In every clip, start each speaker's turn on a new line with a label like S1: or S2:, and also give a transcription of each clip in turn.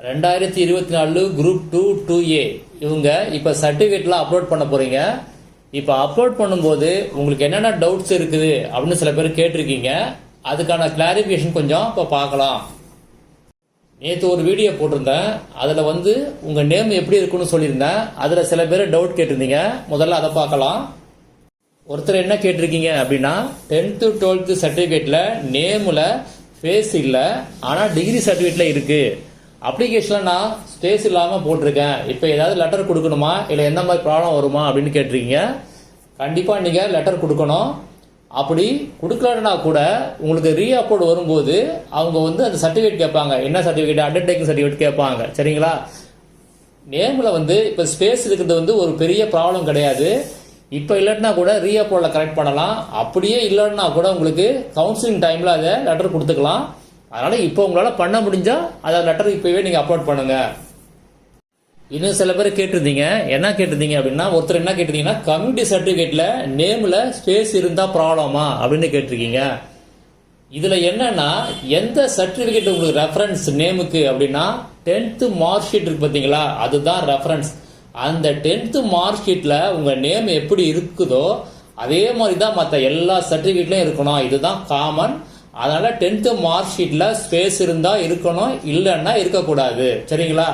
S1: 2024 group 2 2A இவங்க இப்போ சர்டிஃபிகேட்லாம் upload பண்ண போறீங்க. இப்போ அப்லோட் பண்ணும்போது உங்களுக்கு என்னென்ன டவுட்ஸ் இருக்குது அப்படின்னு சில பேர் கேட்டிருக்கீங்க. அதுக்கான கிளாரிஃபிகேஷன் கொஞ்சம் இப்போ பார்க்கலாம். நேற்று ஒரு வீடியோ போட்டிருந்தேன். அதில் உங்கள் நேம் எப்படி இருக்குன்னு சொல்லியிருந்தேன். அதில் சில பேர் டவுட் கேட்டிருந்தீங்க. முதல்ல அதை பார்க்கலாம். ஒருத்தர் என்ன கேட்டிருக்கீங்க அப்படின்னா 10th 12th சர்டிஃபிகேட்டில் நேமில் ஃபேஸ் இல்லை, ஆனால் டிகிரி சர்டிஃபிகேட்டில் இருக்குது. அப்ளிகேஷனில் நான் ஸ்பேஸ் இல்லாமல் போட்டிருக்கேன். இப்போ ஏதாவது லெட்டர் கொடுக்கணுமா, இல்லை எந்த மாதிரி ப்ராப்ளம் வருமா அப்படின்னு கேட்டிருக்கீங்க. கண்டிப்பாக நீங்கள் லெட்டர் கொடுக்கணும். அப்படி கொடுக்கலன்னா கூட உங்களுக்கு ரீஅப்லோட் வரும்போது அவங்க அந்த சர்டிஃபிகேட் கேட்பாங்க. என்ன சர்டிஃபிகேட்? அண்டர்டேக்கிங் சர்டிஃபிகேட் கேட்பாங்க. சரிங்களா? நேமில் இப்போ ஸ்பேஸ் இருக்கிறது ஒரு பெரிய ப்ராப்ளம் கிடையாது. இப்போ இல்லைன்னா கூட ரீஅப்லோடில் கரெக்ட் பண்ணலாம். அப்படியே இல்லைன்னா கூட உங்களுக்கு கவுன்சிலிங் டைமில் அதை லெட்டர் கொடுத்துக்கலாம். அதனால இப்போ உங்களால் பண்ண முடிஞ்சா அதை லெட்டர் இப்போவே நீங்கள் அப்லோட் பண்ணுங்க. இன்னும் சில பேர் கேட்டிருந்தீங்க. என்ன கேட்டிருந்தீங்க அப்படின்னா, ஒருத்தர் என்ன கேட்டிருந்தீங்கன்னா கம்யூனிட்டி சர்டிஃபிகேட்டில் நேமில் ஸ்பேஸ் இருந்தால் ப்ராப்ளமா அப்படின்னு கேட்டிருக்கீங்க. இதில் என்னன்னா, எந்த சர்டிஃபிகேட் உங்களுக்கு ரெஃபரன்ஸ் நேமுக்கு அப்படின்னா 10th மார்க் ஷீட் இருக்கு பார்த்தீங்களா, அதுதான் ரெஃபரன்ஸ். அந்த 10th மார்க் ஷீட்டில் உங்கள் நேம் எப்படி இருக்குதோ அதே மாதிரி தான் மற்ற எல்லா சர்டிஃபிகேட்லையும் இருக்கணும். இதுதான் காமன். அதனால 10th மார்க் ஷீட்ல ஸ்பேஸ் இருந்தா இருக்கணும், இல்லைன்னா இருக்கக்கூடாது. சரிங்களா?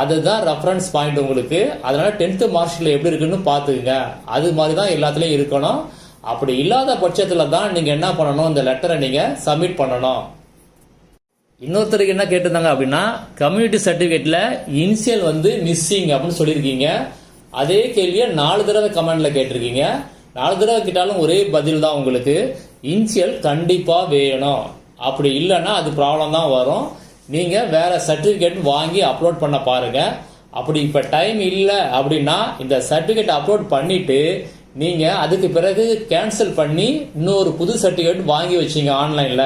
S1: அதுதான் ரெஃபரன்ஸ் பாயிண்ட் உங்களுக்கு. அதனால 10th மார்க் ஷீட்ல எப்படி இருக்குன்னு பாத்துக்குங்க. அது மாதிரி தான் எல்லாத்துலயும் இருக்கணும். அப்படி இல்லாத பட்சத்துல தான் நீங்க என்ன பண்ணணும், இந்த லெட்டரை நீங்க சப்மிட் பண்ணணும். இன்னொருத்தருக்கு என்ன கேட்டிருந்தாங்க அப்படின்னா, கம்யூனிட்டி சர்டிபிகேட்ல இனிஷியல் மிஸ்ஸிங் அப்படின்னு சொல்லியிருக்கீங்க. அதே கேள்வியை 4 தடவை கமெண்ட்ல கேட்டிருக்கீங்க. 4 தடவை கேட்டாலும் ஒரே பதில் தான் உங்களுக்கு. இனிஷியல் கண்டிப்பா வேணும். அப்படி இல்லைன்னா அது ப்ராப்ளம் தான் வரும். நீங்க வேற சர்டிபிகேட் வாங்கி அப்லோட் பண்ண பாருங்க. அப்படி இப்ப டைம் இல்லை அப்படின்னா இந்த சர்டிபிகேட் அப்லோட் பண்ணிட்டு நீங்க அதுக்கு பிறகு கேன்சல் பண்ணி இன்னொரு புது சர்டிபிகேட் வாங்கி வச்சீங்க ஆன்லைன்ல.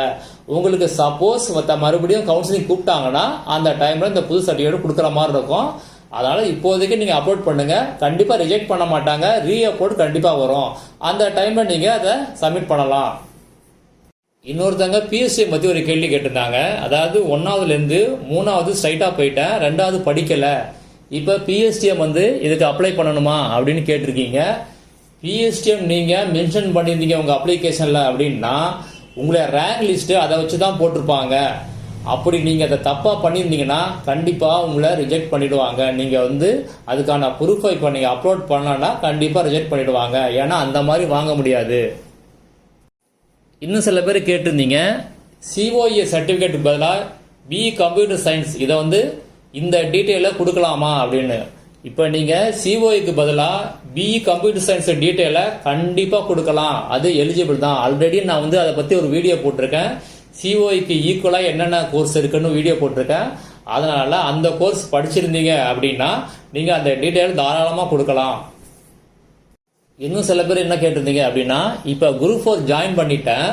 S1: உங்களுக்கு சப்போஸ் மறுபடியும் கவுன்சிலிங் கூப்பிட்டாங்கன்னா அந்த டைம்ல இந்த புது சர்டிபிகேட் கொடுக்குற மாதிரி இருக்கும். அதனால இப்போதைக்கு நீங்க அப்லோட் பண்ணுங்க. கண்டிப்பா ரிஜெக்ட் பண்ண மாட்டாங்க. ரீஅப்லோட் கண்டிப்பா வரும். அந்த டைம்ல நீங்க அதை சப்மிட் பண்ணலாம். இன்னொருத்தங்க பிஎஸ்டிஎம் பத்தி ஒரு கேள்வி கேட்டிருந்தாங்க. அதாவது 1ஆவதுல இருந்து 3ஆவது ஸ்ட்ரைட்டா போயிட்டேன், 2ஆவது படிக்கல. இப்ப பிஎஸ்டிஎம் இதுக்கு அப்ளை பண்ணணுமா அப்படின்னு கேட்டிருக்கீங்க. பிஎஸ்டிஎம் நீங்க மென்ஷன் பண்ணியிருந்தீங்க உங்க அப்ளிகேஷன்ல அப்படின்னா உங்களுடைய ரேங்க் லிஸ்ட் அதை வச்சுதான் போட்டிருப்பாங்க. அப்படி நீங்க அதை தப்பா பண்ணியிருந்தீங்கன்னா கண்டிப்பா உங்களை ரிஜெக்ட் பண்ணிடுவாங்க. நீங்க அதுக்கான ப்ரூஃபை இப்ப நீங்க அப்லோட் பண்ணலன்னா கண்டிப்பா ரிஜெக்ட் பண்ணிடுவாங்க. ஏன்னா அந்த மாதிரி வாங்க முடியாது. இன்னும் சில பேர் கேட்டிருந்தீங்க சிஓஏ சர்டிபிகேட் பதிலாக பிஇ கம்ப்யூட்டர் சயின்ஸ் இதை இந்த டீட்டெயிலை கொடுக்கலாமா அப்படின்னு. இப்போ நீங்க சிஓஏக்கு பதிலாக பிஇ கம்ப்யூட்டர் சயின்ஸ் டீட்டெயிலை கண்டிப்பா கொடுக்கலாம். அது எலிஜிபிள் தான். ஆல்ரெடி நான் அதை பத்தி ஒரு வீடியோ போட்டிருக்கேன். சிஓஐக்கு ஈக்குவலா என்னென்ன கோர்ஸ் இருக்குன்னு வீடியோ போட்டிருக்கேன். அதனால அந்த கோர்ஸ் படிச்சிருந்தீங்க அப்படின்னா நீங்க அந்த டீட்டெயில் தாராளமா கொடுக்கலாம். இன்னும் சில பேர் என்ன கேட்டிருந்தீங்க அப்படின்னா, இப்ப குரூப் 4 ஜாயின் பண்ணிட்டேன்,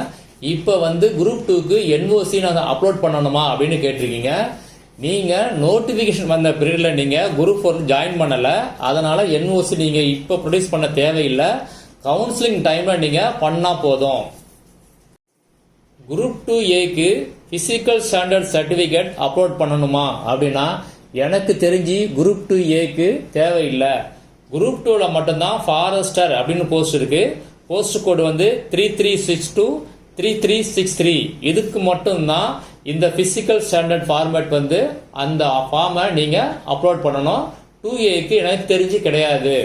S1: இப்ப குரூப் 2க்கு என்ஓசி நான் அப்லோட் பண்ணணுமா அப்படின்னு கேட்டிருக்கீங்க. நீங்க நோட்டிபிகேஷன் வந்த பீரியட்ல நீங்க குரூப் 4 ஜாயின் பண்ணல. அதனால என்ஓசி நீங்க இப்ப ப்ரொடியூஸ் பண்ண தேவையில்லை. கவுன்சிலிங் டைம்ல நீங்க பண்ணா போதும். குரூப் 2ஏக்கு பிசிக்கல் ஸ்டாண்டர்ட் சர்டிபிகேட் அப்லோட் பண்ணணுமா அப்படின்னா எனக்கு தெரிஞ்சு குரூப் 2ஏக்கு தேவையில்லை. குரூப் 2ல மட்டும்தான் ஃபாரஸ்டர் அப்படின்னு போஸ்ட் இருக்கு. போஸ்ட் கோடு 3362 3363. இதுக்கு மட்டும்தான் இந்த பிசிக்கல் ஸ்டாண்டர்ட் ஃபார்மேட் அந்த ஃபார்மை நீங்க அப்லோட் பண்ணணும். 2ஏக்கு எனக்கு தெரிஞ்சு கிடையாது.